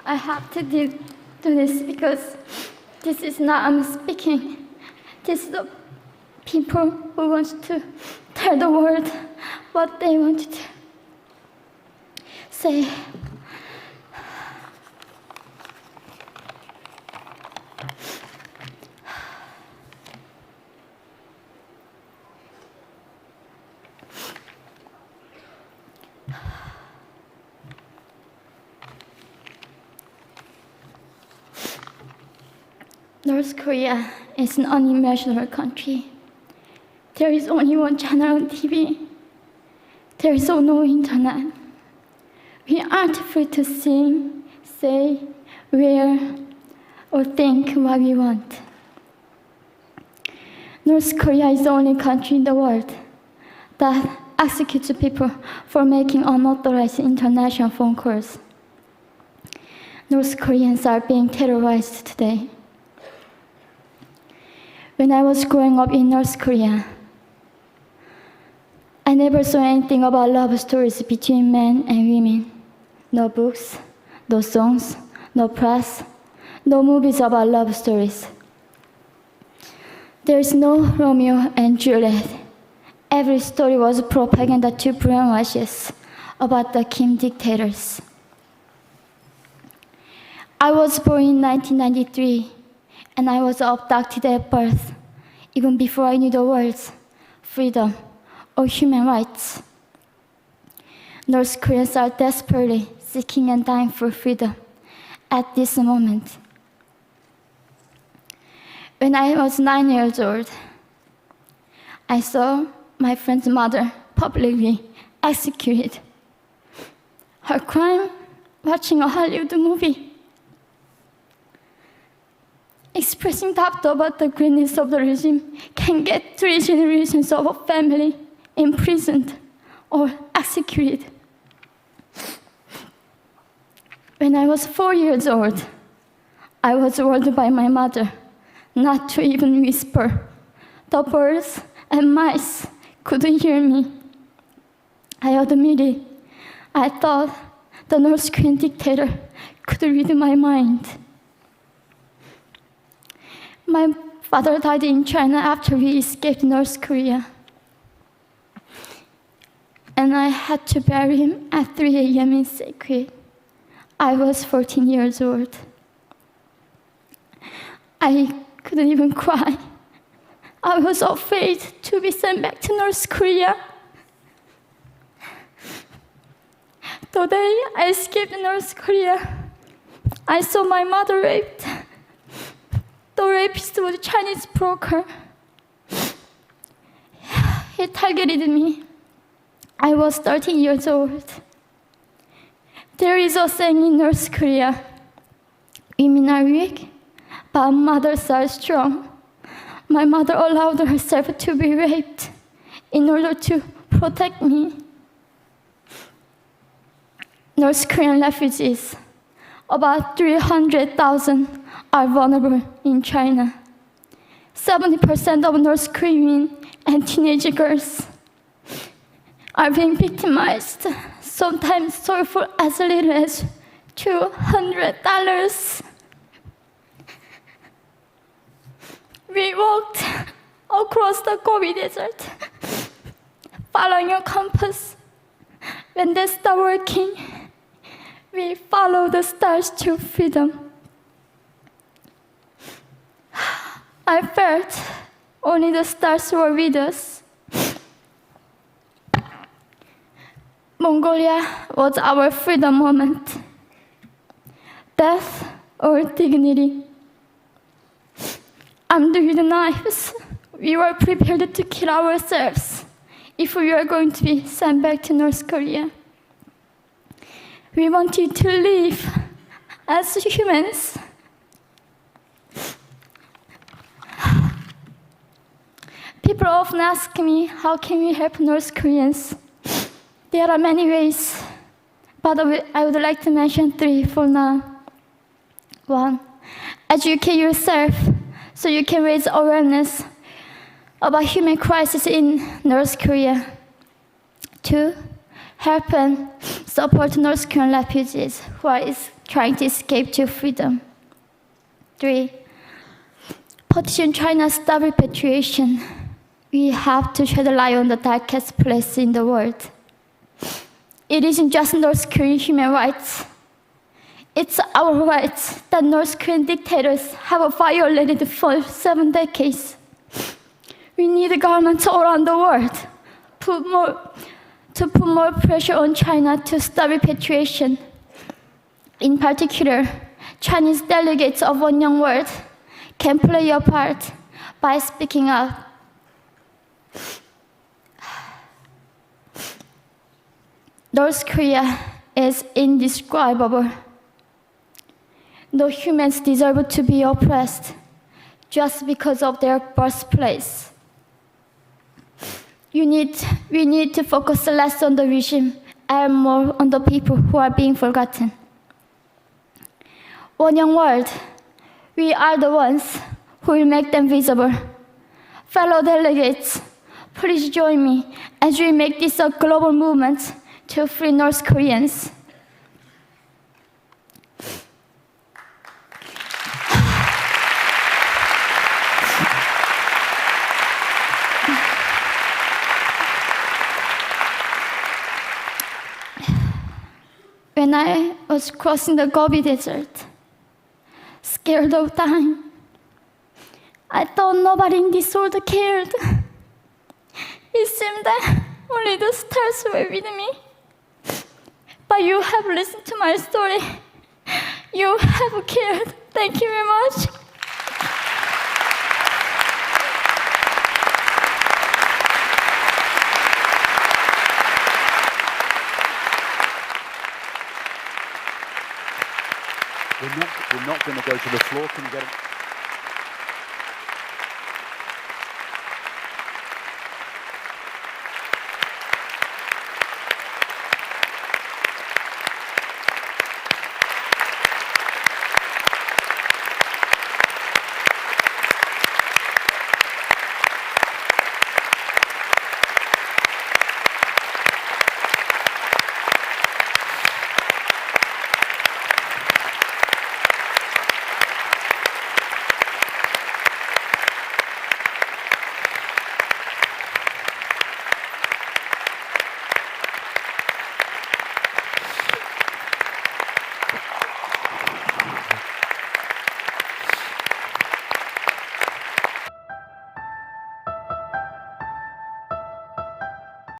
I have to do this because this is not I'm speaking. This is the people who want to tell the world what they want to say. North Korea is an unimaginable country. There is only one channel on TV. There is no internet. We aren't free to sing, say, wear, or think what we want. North Korea is the only country in the world that executes people for making unauthorized international phone calls. North Koreans are being terrorized today. When I was growing up in North Korea, I never saw anything about love stories between men and women. No books, no songs, no press, no movies about love stories. There is no Romeo and Juliet. Every story was propaganda to brainwash us about the Kim dictators. I was born in 1993. And I was abducted at birth, even before I knew the words freedom or human rights. North Koreans are desperately seeking and dying for freedom at this moment. When I was 9 years old, I saw my friend's mother publicly executed. Her crime? Watching a Hollywood movie. Expressing doubt about the greatness of the regime can get 3 generations of a family imprisoned or executed. When I was 4 years old, I was warned by my mother not to even whisper. The birds and mice couldn't hear me. I admitted, I thought the North Korean dictator could read my mind. My father died in China after we escaped North Korea. And I had to bury him at 3 a.m. in secret. I was 14 years old. I couldn't even cry. I was afraid to be sent back to North Korea. The day I escaped North Korea, I saw my mother raped. The rapist was a Chinese broker. He targeted me. I was 13 years old. There is a saying in North Korea, women are weak, but mothers are strong. My mother allowed herself to be raped in order to protect me. North Korean refugees, about 300,000, are vulnerable in China. 70% of North Korean and teenage girls are being victimized, sometimes sold for as little as $200. We walked across the Gobi Desert, following a compass. When they stopped working, we followed the stars to freedom. I felt only the stars were with us. Mongolia was our freedom moment. Death or dignity. Armed with knives, we were prepared to kill ourselves if we were going to be sent back to North Korea. We wanted to live as humans. People often ask me, how can we help North Koreans? There are many ways, but I would like to mention 3 for now. 1, educate yourself so you can raise awareness about human crisis in North Korea. 2, help and support North Korean refugees who are trying to escape to freedom. 3. Petition China stop repatriation. We have to shed light on the darkest place in the world. It isn't just North Korean human rights. It's our rights that North Korean dictators have violated for 7 decades. We need governments all around the world to put more pressure on China to stop repatriation. In particular, Chinese delegates of One Young World can play a part by speaking out. North Korea is indescribable. No humans deserve to be oppressed just because of their birthplace. We need to focus less on the regime and more on the people who are being forgotten. One Young World, we are the ones who will make them visible. Fellow delegates, please join me as we make this a global movement to free North Koreans. When I was crossing the Gobi Desert, scared of dying, I thought nobody in this world cared. It seemed that only the stars were with me. But you have listened to my story. You have cared. Thank you very much. We're not going to go to the floor. Can you get it?